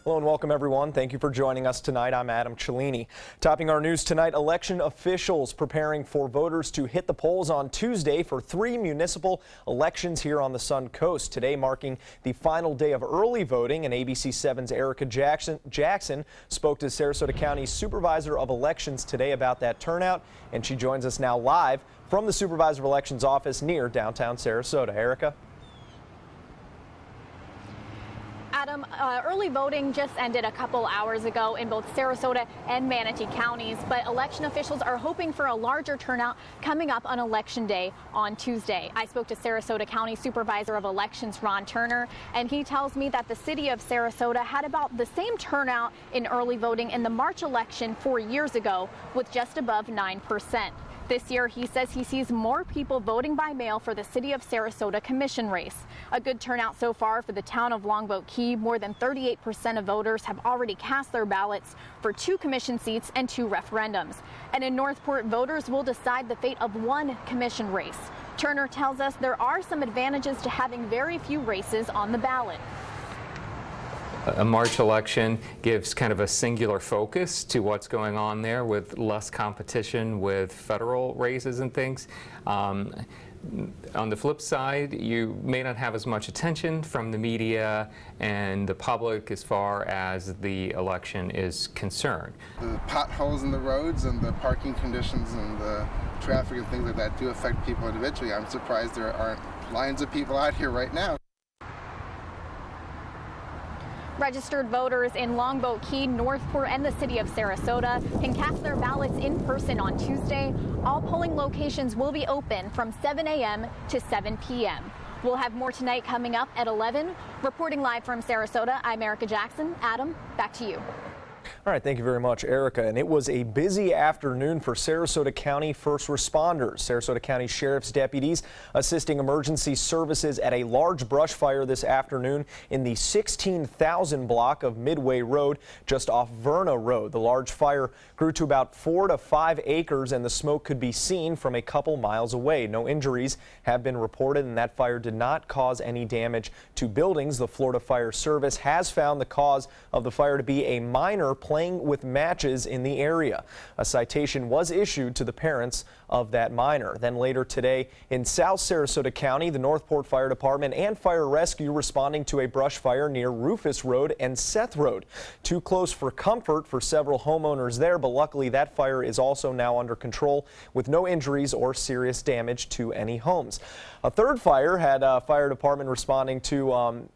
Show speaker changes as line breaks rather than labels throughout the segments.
Hello and welcome everyone. Thank you for joining us tonight. I'm Adam Cellini. Topping our news tonight, election officials preparing for voters to hit the polls on Tuesday for 3 municipal elections here on the Sun Coast. Today marking the final day of early voting, and ABC 7's Erica Jackson spoke to Sarasota County's Supervisor of Elections today about that turnout, and she joins us now live from the Supervisor of Elections office near downtown Sarasota. Erica?
Adam, early voting just ended a couple hours ago in both Sarasota and Manatee counties, but election officials are hoping for a larger turnout coming up on Election Day on Tuesday. I spoke to Sarasota County Supervisor of Elections Ron Turner, and he tells me that the city of Sarasota had about the same turnout in early voting in the March election 4 years ago, with just above 9%. This year, he says he sees more people voting by mail for the City of Sarasota commission race. A good turnout so far for the town of Longboat Key. More than 38% of voters have already cast their ballots for 2 commission seats and 2 referendums. And in Northport, voters will decide the fate of 1 commission race. Turner tells us there are some advantages to having very few races on the ballot.
A March election gives kind of a singular focus to what's going on there, with less competition with federal races and things. On the flip side, you may not have as much attention from the media and the public as far as the election is concerned.
The potholes in the roads and the parking conditions and the traffic and things like that do affect people individually. I'm surprised there aren't lines of people out here right now.
Registered voters in Longboat Key, Northport, and the city of Sarasota can cast their ballots in person on Tuesday. All polling locations will be open from 7 a.m. to 7 p.m. We'll have more tonight coming up at 11. Reporting live from Sarasota, I'm Erica Jackson. Adam, back to you.
All right, thank you very much, Erica. And it was a busy afternoon for Sarasota County first responders. Sarasota County Sheriff's deputies assisting emergency services at a large brush fire this afternoon in the 16,000 block of Midway Road, just off Verna Road. The large fire grew to about 4 to 5 acres, and the smoke could be seen from a couple miles away. No injuries have been reported, and that fire did not cause any damage to buildings. The Florida Fire Service has found the cause of the fire to be a minor playing with matches in the area. A citation was issued to the parents of that minor. Then later today in South Sarasota County, the Northport Fire Department and Fire Rescue responding to a brush fire near Rufus Road and Seth Road. Too close for comfort for several homeowners there, but luckily that fire is also now under control with no injuries or serious damage to any homes. A third fire had a fire department responding to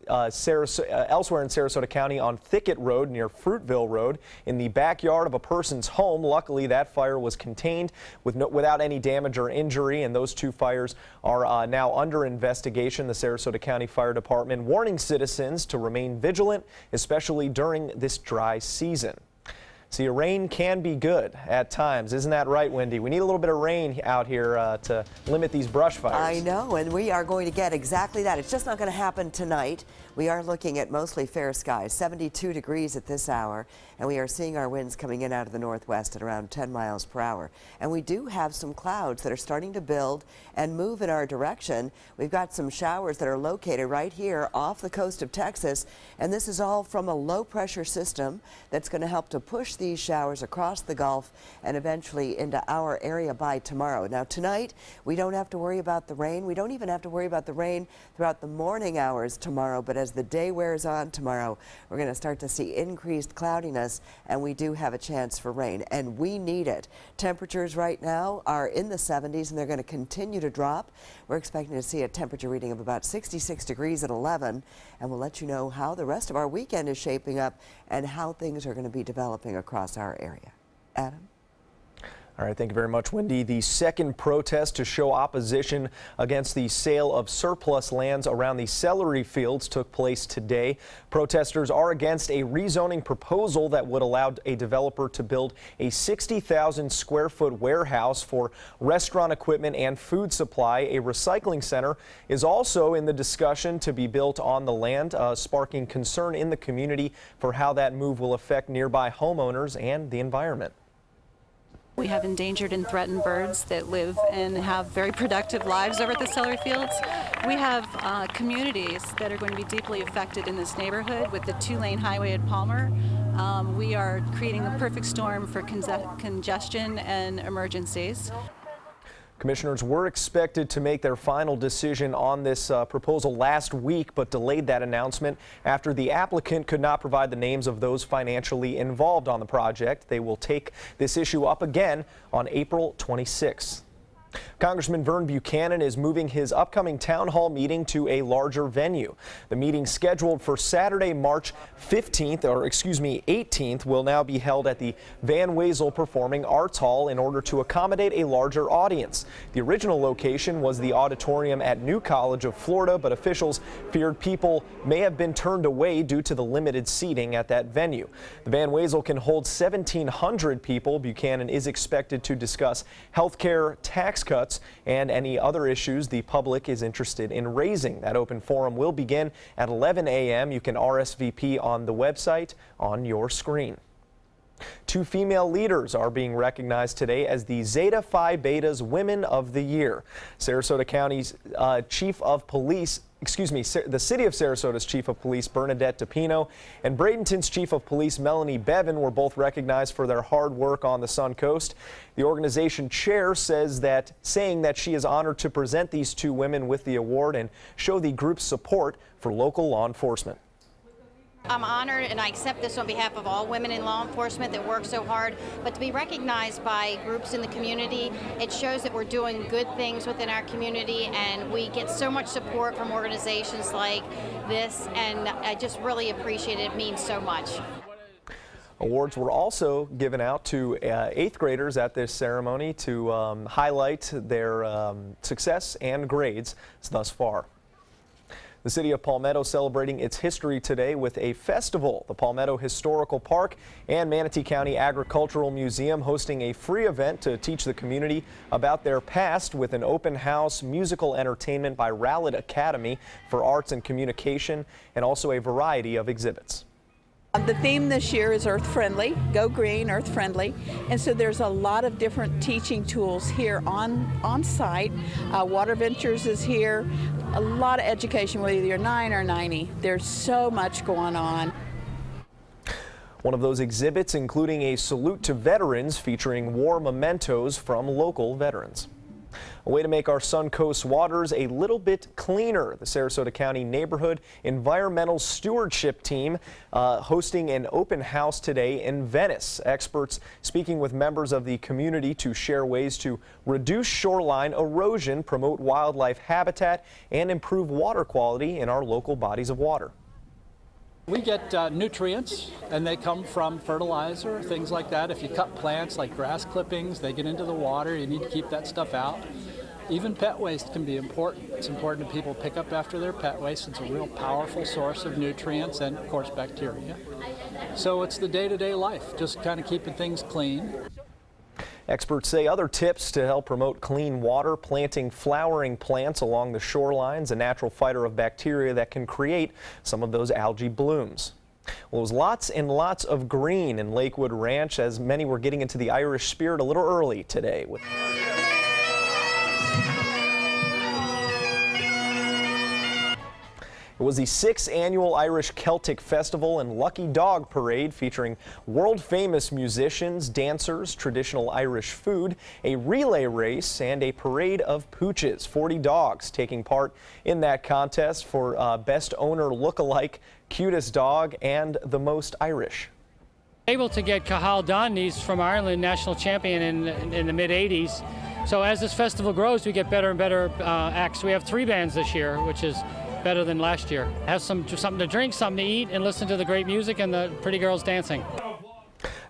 elsewhere in Sarasota County on Thicket Road near Fruitville Road in the backyard of a person's home. Luckily, that fire was contained without any damage or injury, and those 2 fires are now under investigation. The Sarasota County Fire Department warning citizens to remain vigilant, especially during this dry season. See, rain can be good at times. Isn't that right, Wendy? We need a little bit of rain out here to limit these brush fires.
I know, and we are going to get exactly that. It's just not going to happen tonight. We are looking at mostly fair skies, 72 degrees at this hour, and we are seeing our winds coming in out of the northwest at around 10 miles per hour. And we do have some clouds that are starting to build and move in our direction. We've got some showers that are located right here off the coast of Texas, and this is all from a low pressure system that's going to help to push these showers across the Gulf and eventually into our area by tomorrow. Now tonight, we don't have to worry about the rain. We don't even have to worry about the rain throughout the morning hours tomorrow, but as the day wears on tomorrow, we're going to start to see increased cloudiness, and we do have a chance for rain, and we need it. Temperatures right now are in the 70s, and they're going to continue to drop. We're expecting to see a temperature reading of about 66 degrees at 11, and we'll let you know how the rest of our weekend is shaping up and how things are going to be developing across our area. Adam?
All right, thank you very much, Wendy. The second protest to show opposition against the sale of surplus lands around the Celery fields took place today. Protesters are against a rezoning proposal that would allow a developer to build a 60,000 square foot warehouse for restaurant equipment and food supply. A recycling center is also in the discussion to be built on the land, sparking concern in the community for how that move will affect nearby homeowners and the environment.
We have endangered and threatened birds that live and have very productive lives over at the Celery fields. We have communities that are going to be deeply affected in this neighborhood with the 2-lane highway at Palmer. We are creating a perfect storm for congestion and emergencies.
Commissioners were expected to make their final decision on this proposal last week, but delayed that announcement after the applicant could not provide the names of those financially involved on the project. They will take this issue up again on April 26th. Congressman Vern Buchanan is moving his upcoming town hall meeting to a larger venue. The meeting scheduled for Saturday, March 18th will now be held at the Van Wezel Performing Arts Hall in order to accommodate a larger audience. The original location was the auditorium at New College of Florida, but officials feared people may have been turned away due to the limited seating at that venue. The Van Wezel can hold 1,700 people. Buchanan is expected to discuss health care, tax cuts, and any other issues the public is interested in raising. That open forum will begin at 11 a.m. You can RSVP on the website on your screen. 2 female leaders are being recognized today as the Zeta Phi Beta's Women of the Year. Sarasota County's Chief of Police, the City of Sarasota's Chief of Police Bernadette DePino and Bradenton's Chief of Police Melanie Bevan were both recognized for their hard work on the Sun Coast. The organization chair saying that she is honored to present these 2 women with the award and show the group's support for local law enforcement.
I'm honored and I accept this on behalf of all women in law enforcement that work so hard, but to be recognized by groups in the community, it shows that we're doing good things within our community, and we get so much support from organizations like this, and I just really appreciate it. It means so much.
Awards were also given out to 8th graders at this ceremony to highlight their success and grades thus far. The city of Palmetto celebrating its history today with a festival. The Palmetto Historical Park and Manatee County Agricultural Museum hosting a free event to teach the community about their past with an open house, musical entertainment by Rowlett Academy for Arts and Communication, and also a variety of exhibits.
The theme this year is Earth Friendly, Go Green, Earth Friendly, and so there's a lot of different teaching tools here on site. Water Ventures is here, a lot of education, whether you're 9 or 90. There's so much going on.
One of those exhibits including a salute to veterans featuring war mementos from local veterans. A way to make our Sun Coast waters a little bit cleaner. The Sarasota County Neighborhood Environmental Stewardship Team hosting an open house today in Venice. Experts speaking with members of the community to share ways to reduce shoreline erosion, promote wildlife habitat, and improve water quality in our local bodies of water.
We get nutrients, and they come from fertilizer, things like that. If you cut plants like grass clippings, they get into the water. You need to keep that stuff out. Even pet waste can be important. It's important that people pick up after their pet waste. It's a real powerful source of nutrients and, of course, bacteria. So it's the day-to-day life, just kind of keeping things clean.
Experts say other tips to help promote clean water: planting flowering plants along the shorelines, a natural fighter of bacteria that can create some of those algae blooms. Well, it was lots and lots of green in Lakewood Ranch as many were getting into the Irish spirit a little early today. It was the 6th annual Irish Celtic Festival and Lucky Dog Parade featuring world-famous musicians, dancers, traditional Irish food, a relay race, and a parade of pooches. 40 dogs taking part in that contest for Best Owner Lookalike, Cutest Dog, and the Most Irish.
Able to get Cathal Donneys from Ireland, national champion in the mid-'80s. So as this festival grows, we get better and better acts. We have 3 bands this year, which is better than last year. Have something to drink, something to eat, and listen to the great music and the pretty girls dancing.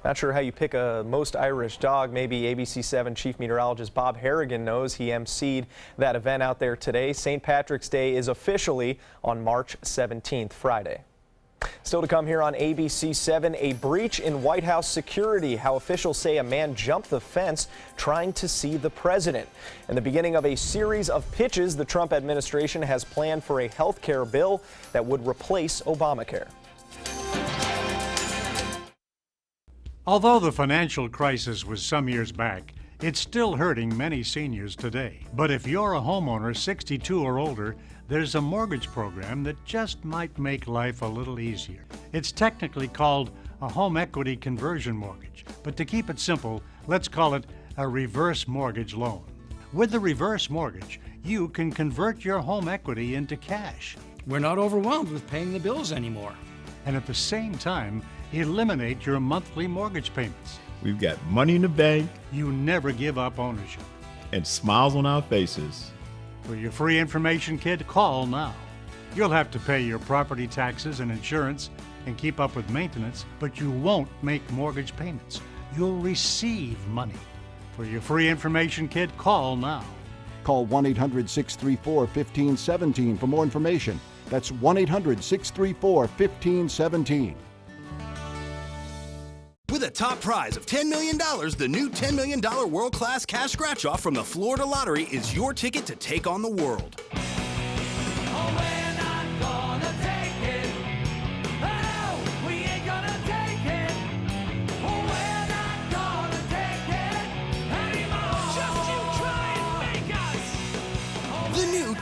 Not sure how you pick a most Irish dog. Maybe ABC7 Chief Meteorologist Bob Harrigan knows. He emceed that event out there today. St. Patrick's Day is officially on March 17th, Friday. Still to come here on ABC7, a breach in White House security, how officials say a man jumped the fence trying to see the president. And the beginning of a series of pitches the Trump administration has planned for a health care bill that would replace Obamacare.
Although the financial crisis was some years back, it's still hurting many seniors today. But if you're a homeowner 62 or older, there's a mortgage program that just might make life a little easier. It's technically called a home equity conversion mortgage, but to keep it simple, let's call it a reverse mortgage loan. With the reverse mortgage, you can convert your home equity into cash.
We're not overwhelmed with paying the bills anymore.
And at the same time, eliminate your monthly mortgage payments.
We've got money in the bank.
You never give up ownership.
And smiles on our faces.
For your free information kit, call now. You'll have to pay your property taxes and insurance and keep up with maintenance, but you won't make mortgage payments. You'll receive money. For your free information kit, call now.
Call 1-800-634-1517 for more information. That's 1-800-634-1517.
With a top prize of $10 million, the new $10 million world-class cash scratch-off from the Florida Lottery is your ticket to take on the world.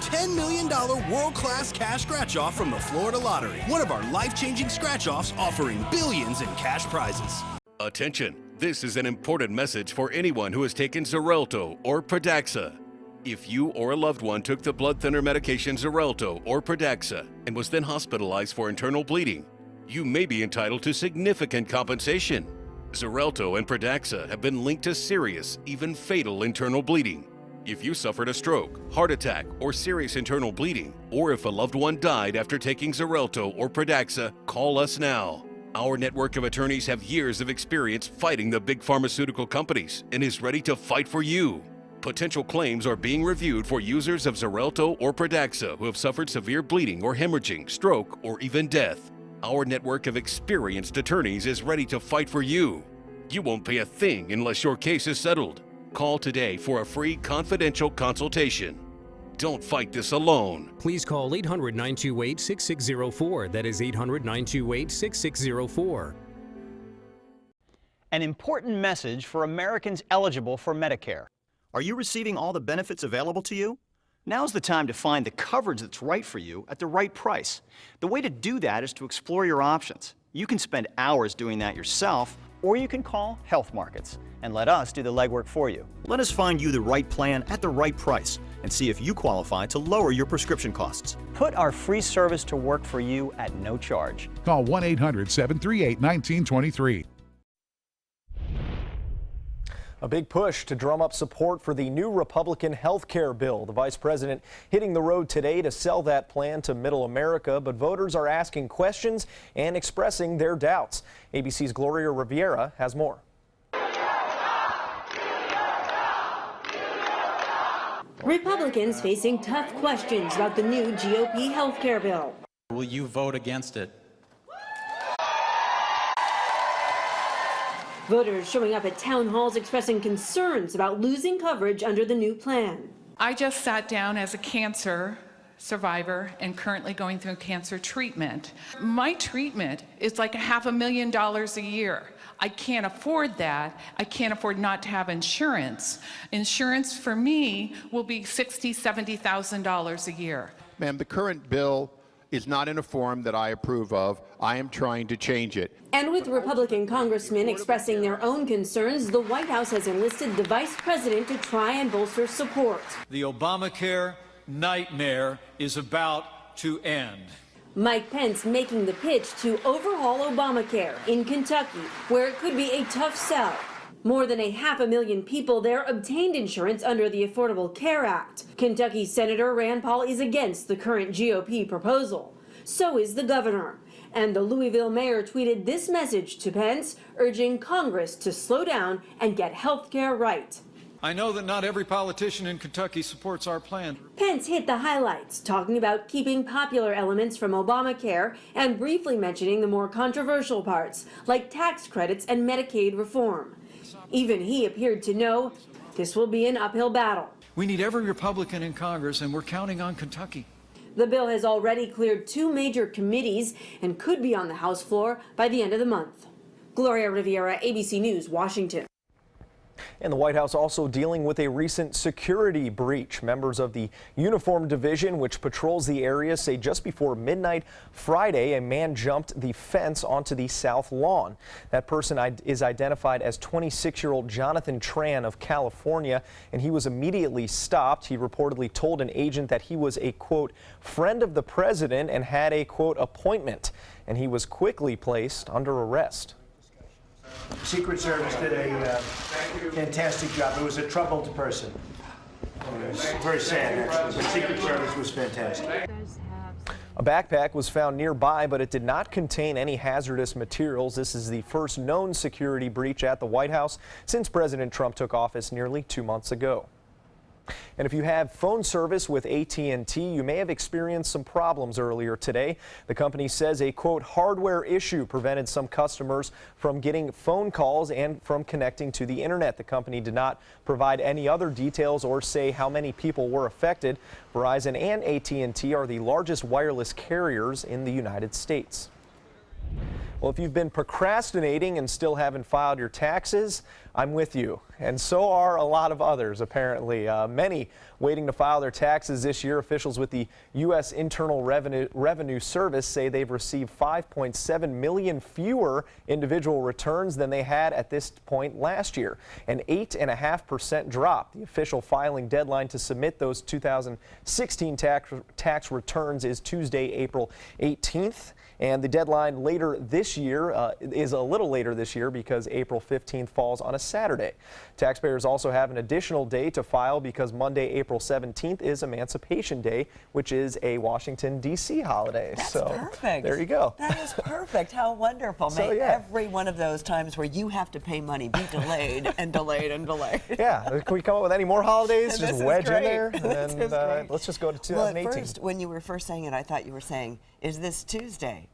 $10 million world-class cash scratch-off from the Florida Lottery. One of our life-changing scratch-offs offering billions in cash prizes.
Attention, this is an important message for anyone who has taken Xarelto or Pradaxa. If you or a loved one took the blood thinner medication Xarelto or Pradaxa and was then hospitalized for internal bleeding, you may be entitled to significant compensation. Xarelto and Pradaxa have been linked to serious, even fatal internal bleeding. If you suffered a stroke, heart attack, or serious internal bleeding, or if a loved one died after taking Xarelto or Pradaxa, call us now. Our network of attorneys have years of experience fighting the big pharmaceutical companies and is ready to fight for you. Potential claims are being reviewed for users of Xarelto or Pradaxa who have suffered severe bleeding or hemorrhaging, stroke, or even death. Our network of experienced attorneys is ready to fight for you. You won't pay a thing unless your case is settled. Call today for a free confidential consultation. Don't fight this alone.
Please call 800-928-6604. That is 800-928-6604.
An important message for Americans eligible for Medicare. Are you receiving all the benefits available to you? Now's the time to find the coverage that's right for you at the right price. The way to do that is to explore your options. You can spend hours doing that yourself, or you can call Health Markets and let us do the legwork for you. Let us find you the right plan at the right price and see if you qualify to lower your prescription costs. Put our free service to work for you at no charge.
Call 1-800-738-1923.
A big push to drum up support for the new Republican health care bill. The vice president hitting the road today to sell that plan to middle America, but voters are asking questions and expressing their doubts. ABC's Gloria Rivera has more.
Republicans facing tough questions about the new GOP health care bill.
Will you vote against it?
Voters showing up at town halls expressing concerns about losing coverage under the new plan.
I just sat down as a cancer survivor and currently going through cancer treatment. My treatment is like $500,000 a year. I can't afford that. I can't afford not to have insurance. Insurance for me will be $60,000, $70,000 a year.
Ma'am, the current bill is not in a form that I approve of. I am trying to change it.
And with Republican congressmen expressing their own concerns, the White House has enlisted the vice president to try and bolster support.
The Obamacare nightmare is about to end.
Mike Pence making the pitch to overhaul Obamacare in Kentucky, where it could be a tough sell. More than 500,000 people there obtained insurance under the Affordable Care Act. Kentucky Senator Rand Paul is against the current GOP proposal. So is the governor. And the Louisville mayor tweeted this message to Pence, urging Congress to slow down and get health care right.
I know that not every politician in Kentucky supports our plan.
Pence hit the highlights, talking about keeping popular elements from Obamacare and briefly mentioning the more controversial parts, like tax credits and Medicaid reform. Even he appeared to know this will be an uphill battle.
We need every Republican in Congress, and we're counting on Kentucky.
The bill has already cleared 2 major committees and could be on the House floor by the end of the month. Gloria Riviera, ABC News, Washington.
And the White House also dealing with a recent security breach. Members of the Uniform Division, which patrols the area, say just before midnight Friday, a man jumped the fence onto the south lawn. That person is identified as 26-year-old Jonathan Tran of California, and he was immediately stopped. He reportedly told an agent that he was a, quote, friend of the president and had a, quote, appointment, and he was quickly placed under arrest.
The Secret Service did a fantastic job. It was a troubled person. It was very sad, actually. The Secret Service was fantastic.
A backpack was found nearby, but it did not contain any hazardous materials. This is the first known security breach at the White House since President Trump took office nearly 2 months ago. And if you have phone service with ATT, you may have experienced some problems earlier today. The company says a, quote, hardware issue prevented some customers from getting phone calls and from connecting to the internet. The company did not provide any other details or say how many people were affected. Verizon and ATT are the largest wireless carriers in the United States. Well, if you've been procrastinating and still haven't filed your taxes, I'm with you. And so are a lot of others, apparently. Many waiting to file their taxes this year. Officials with the U.S. Internal Revenue Service say they've received 5.7 million fewer individual returns than they had at this point last year, an 8.5% drop. The official filing deadline to submit those 2016 tax returns is Tuesday, April 18th. And the deadline later this year is a little later this year because April 15th falls on a Saturday. Taxpayers also have an additional day to file because Monday, April 17th is Emancipation Day, which is a Washington, D.C. holiday.
That's
so
perfect.
There you go.
That is perfect. How wonderful.
So,
May
yeah.
every one of those times where you have to pay money be delayed and delayed and delayed.
Yeah. Can we come up with any more holidays?
This
Just
is
wedge in
great.
there.
This
And
is great.
let's just go to
Well,
2018.
at first, when you were first saying it, I thought you were saying, is this Tuesday?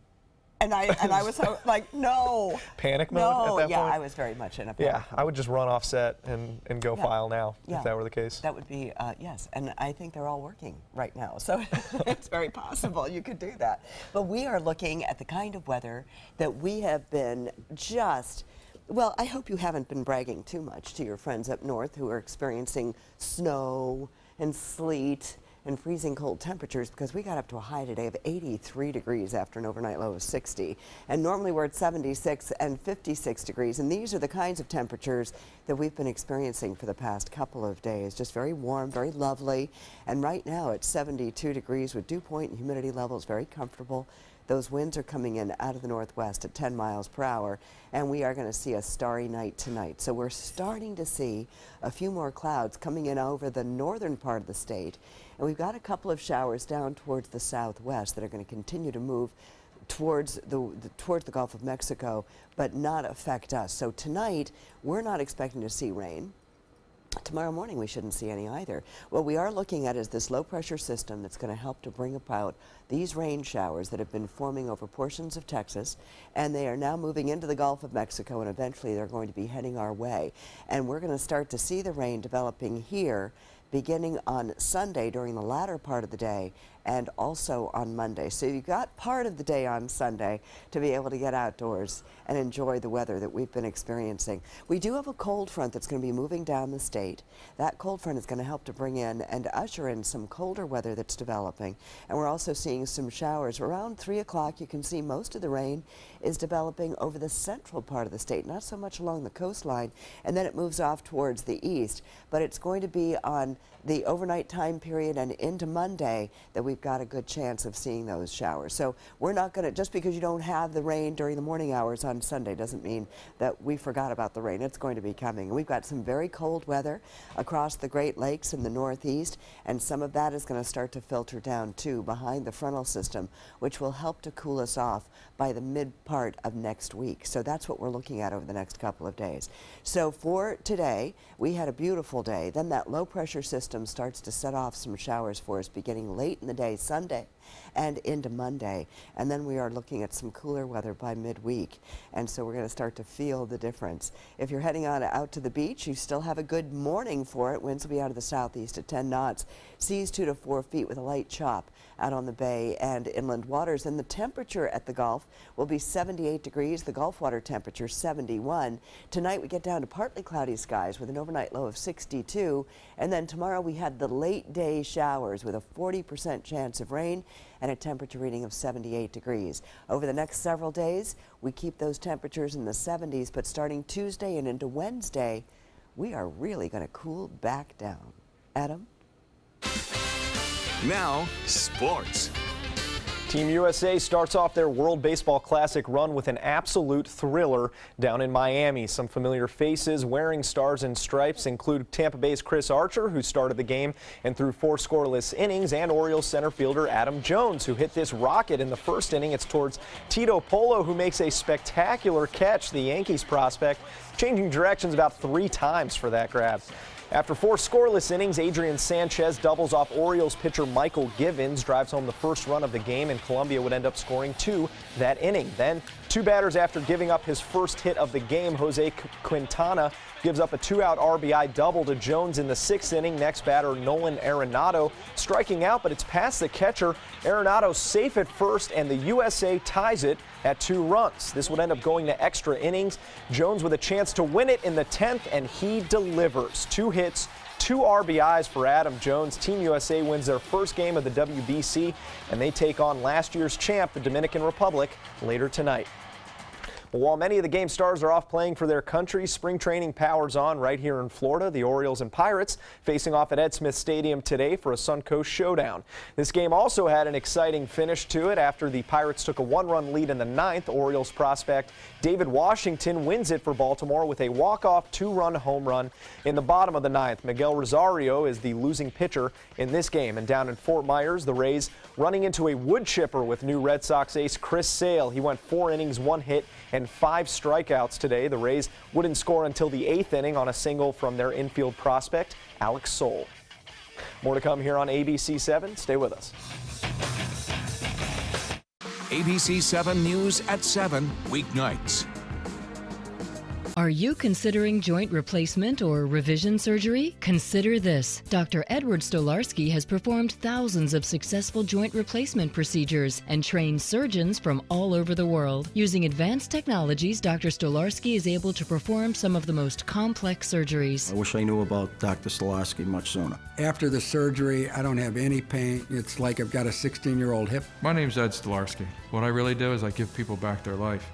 And I was so, like, no.
Panic mode
no.
at that point?
Yeah, I was very much in a panic
Yeah, I would just run off set and go file now if that were the case.
That would be, yes. And I think they're all working right now. So it's very possible you could do that. But we are looking at the kind of weather that we have been just, well, I hope you haven't been bragging too much to your friends up north who are experiencing snow and sleet and freezing cold temperatures, because we got up to a high today of 83 degrees after an overnight low of 60. And normally we're at 76 and 56 degrees. And these are the kinds of temperatures that we've been experiencing for the past couple of days. Just very warm, very lovely. And right now it's 72 degrees with dew point and humidity levels very comfortable. Those winds are coming in out of the northwest at 10 miles per hour, and we are going to see a starry night tonight. So we're starting to see a few more clouds coming in over the northern part of the state, and we've got a couple of showers down towards the southwest that are going to continue to move towards the Gulf of Mexico, but not affect us. So tonight, we're not expecting to see rain. Tomorrow morning we shouldn't see any either. What we are looking at is this low pressure system that's going to help to bring about these rain showers that have been forming over portions of Texas, and they are now moving into the Gulf of Mexico, and eventually they're going to be heading our way. And we're going to start to see the rain developing here beginning on Sunday during the latter part of the day and also on Monday. So you've got part of the day on Sunday to be able to get outdoors and enjoy the weather that we've been experiencing. We do have a cold front that's going to be moving down the state. That cold front is going to help to bring in and usher in some colder weather that's developing. And we're also seeing some showers. Around 3 o'clock, you can see most of the rain is developing over the central part of the state, not so much along the coastline, and then it moves off towards the east. But it's going to be on the overnight time period and into Monday that we've got a good chance of seeing those showers. So we're not going to, just because you don't have the rain during the morning hours on Sunday doesn't mean that we forgot about the rain. It's going to be coming. And we've got some very cold weather across the Great Lakes in the northeast, and some of that is going to start to filter down too behind the frontal system, which will help to cool us off by the mid part of next week. So that's what we're looking at over the next couple of days. So for today, we had a beautiful day. Then that low pressure system starts to set off some showers for us beginning late in the day Sunday. and into Monday. And then we are looking at some cooler weather by midweek. And so we're going to start to feel the difference. If you're heading on out to the beach, you still have a good morning for it. Winds will be out of the southeast at 10 knots. Seas 2 to 4 feet with a light chop out on the bay and inland waters. And the temperature at the Gulf will be 78 degrees. The Gulf water temperature 71. Tonight we get down to partly cloudy skies with an overnight low of 62. And then tomorrow we had the late day showers with a 40% chance of rain and a temperature reading of 78 degrees. Over the next several days, we keep those temperatures in the 70s, but starting Tuesday and into Wednesday, we are really going to cool back down. Adam?
Now, sports.
Team USA starts off their World Baseball Classic run with an absolute thriller down in Miami. Some familiar faces wearing stars and stripes include Tampa Bay's Chris Archer, who started the game and threw 4 scoreless innings, and Orioles center fielder Adam Jones, who hit this rocket in the first inning. It's towards Tito Polo, who makes a spectacular catch, the Yankees prospect, changing directions about 3 times for that grab. After 4 scoreless innings, Adrian Sanchez doubles off Orioles pitcher Michael Givens, drives home the first run of the game, and Colombia would end up scoring 2 that inning. Then 2 batters after giving up his first hit of the game, Jose Quintana gives up a 2-out RBI double to Jones in the 6th inning. Next batter, Nolan Arenado, striking out, but it's past the catcher. Arenado's safe at first, and the USA ties it at 2 runs. This would end up going to extra innings. Jones with a chance to win it in the 10th, and he delivers. 2 hits, 2 RBIs for Adam Jones. Team USA wins their first game of the WBC, and they take on last year's champ, the Dominican Republic, later tonight. While many of the game stars are off playing for their country, spring training powers on right here in Florida. The Orioles and Pirates facing off at Ed Smith Stadium today for a Suncoast showdown. This game also had an exciting finish to it after the Pirates took a 1-run lead in the 9th. Orioles prospect David Washington wins it for Baltimore with a walk-off 2-run home run in the bottom of the 9th. Miguel Rosario is the losing pitcher in this game. And down in Fort Myers, the Rays running into a wood chipper with new Red Sox ace Chris Sale. He went 4 innings, 1 hit, and 5 strikeouts today. The Rays wouldn't score until the 8th inning on a single from their infield prospect, Alex Soul. More to come here on ABC 7. Stay with us.
ABC 7 News at 7, weeknights.
Are you considering joint replacement or revision surgery? Consider this. Dr. Edward Stolarski has performed thousands of successful joint replacement procedures and trained surgeons from all over the world. Using advanced technologies, Dr. Stolarski is able to perform some of the most complex surgeries.
I wish I knew about Dr. Stolarski much sooner.
After the surgery, I don't have any pain. It's like I've got a 16-year-old hip.
My name's Ed Stolarski. What I really do is I give people back their life.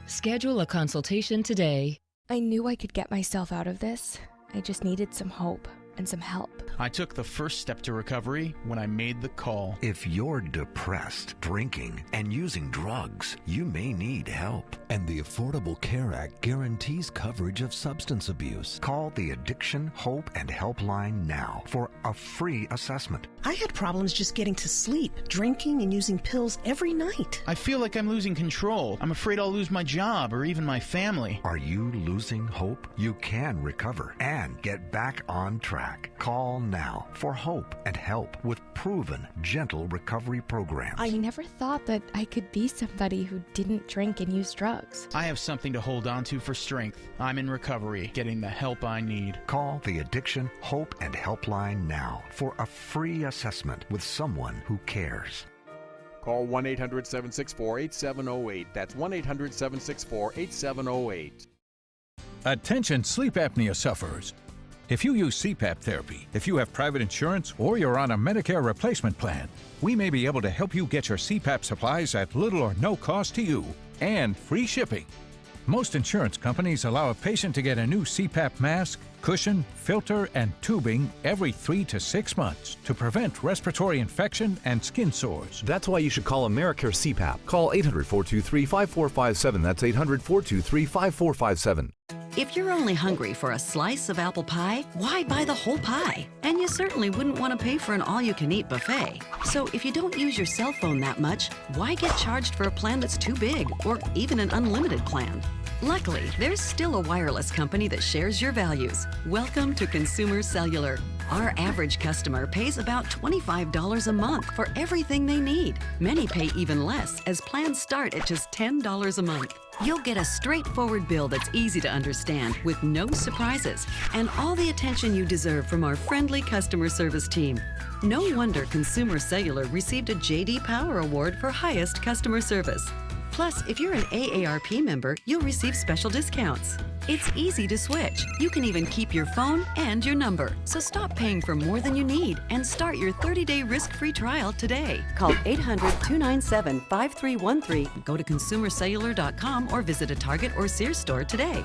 Schedule a consultation today.
I knew I could get myself out of this. I just needed some hope and some help.
I took the first step to recovery when I made the call.
If you're depressed, drinking, and using drugs, you may need help. And the Affordable Care Act guarantees coverage of substance abuse. Call the Addiction, Hope, and Helpline now for a free assessment.
I had problems just getting to sleep, drinking and using pills every night.
I feel like I'm losing control. I'm afraid I'll lose my job or even my family.
Are you losing hope? You can recover and get back on track. Call now for hope and help with proven, gentle recovery programs.
I never thought that I could be somebody who didn't drink and use drugs.
I have something to hold on to for strength. I'm in recovery, getting the help I need.
Call the Addiction, Hope, and Helpline now for a free assessment with someone who cares.
Call 1-800-764-8708. That's 1-800-764-8708.
Attention sleep apnea sufferers. If you use CPAP therapy, if you have private insurance, or you're on a Medicare replacement plan, we may be able to help you get your CPAP supplies at little or no cost to you and free shipping. Most insurance companies allow a patient to get a new CPAP mask, cushion, filter, and tubing every 3 to 6 months to prevent respiratory infection and skin sores.
That's why you should call Americare CPAP. Call 800-423-5457. That's 800-423-5457.
If you're only hungry for a slice of apple pie, why buy the whole pie? And you certainly wouldn't want to pay for an all-you-can-eat buffet. So if you don't use your cell phone that much, why get charged for a plan that's too big or even an unlimited plan? Luckily, there's still a wireless company that shares your values. Welcome to Consumer Cellular. Our average customer pays about $25 a month for everything they need. Many pay even less, as plans start at just $10 a month. You'll get a straightforward bill that's easy to understand with no surprises and all the attention you deserve from our friendly customer service team. No wonder Consumer Cellular received a J.D. Power Award for highest customer service. Plus, if you're an AARP member, you'll receive special discounts. It's easy to switch. You can even keep your phone and your number. So stop paying for more than you need and start your 30-day risk-free trial today. Call 800-297-5313. Go to consumercellular.com or visit a Target or Sears store today.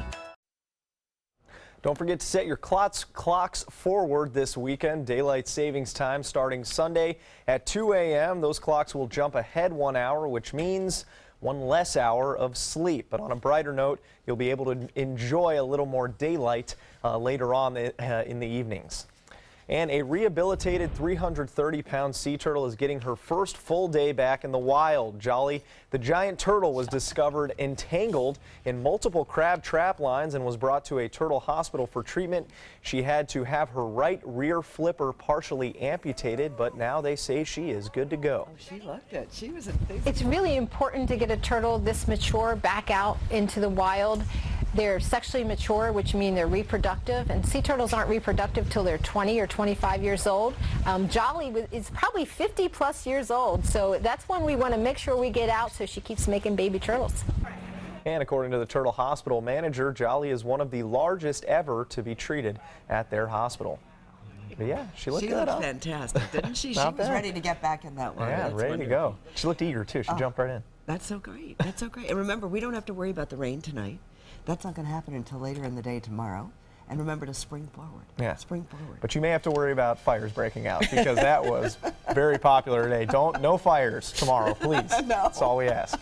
Don't forget to set your clocks forward this weekend. Daylight savings time starting Sunday at 2 a.m. Those clocks will jump ahead 1 hour, which means one less hour of sleep. But on a brighter note, you'll be able to enjoy a little more daylight later on in the evenings. And a rehabilitated 330-pound sea turtle is getting her first full day back in the wild. Jolly, the giant turtle, was discovered entangled in multiple crab trap lines and was brought to a turtle hospital for treatment. She had to have her right rear flipper partially amputated, but now they say she is good to go.
Oh, she loved it. She was enthusiastic.
It's really important to get a turtle this mature back out into the wild. They're sexually mature, which means they're reproductive, and sea turtles aren't reproductive till they're 20 or 25 years old. Jolly is probably 50 plus years old, so that's when we want to make sure we get out so she keeps making baby turtles.
And according to the Turtle Hospital manager, Jolly is one of the largest ever to be treated at their hospital. But yeah, she looked good.
She looked fantastic, didn't she? She was ready to get back in that one.
Yeah,
That's
ready to go. She looked eager too. She jumped right in.
That's so great. That's so great. And remember, we don't have to worry about the rain tonight. That's not going to happen until later in the day tomorrow. And remember to spring forward.
Yeah.
Spring forward.
But you may have to worry about fires breaking out because that was very popular today. No fires tomorrow, please.
No.
That's all we ask.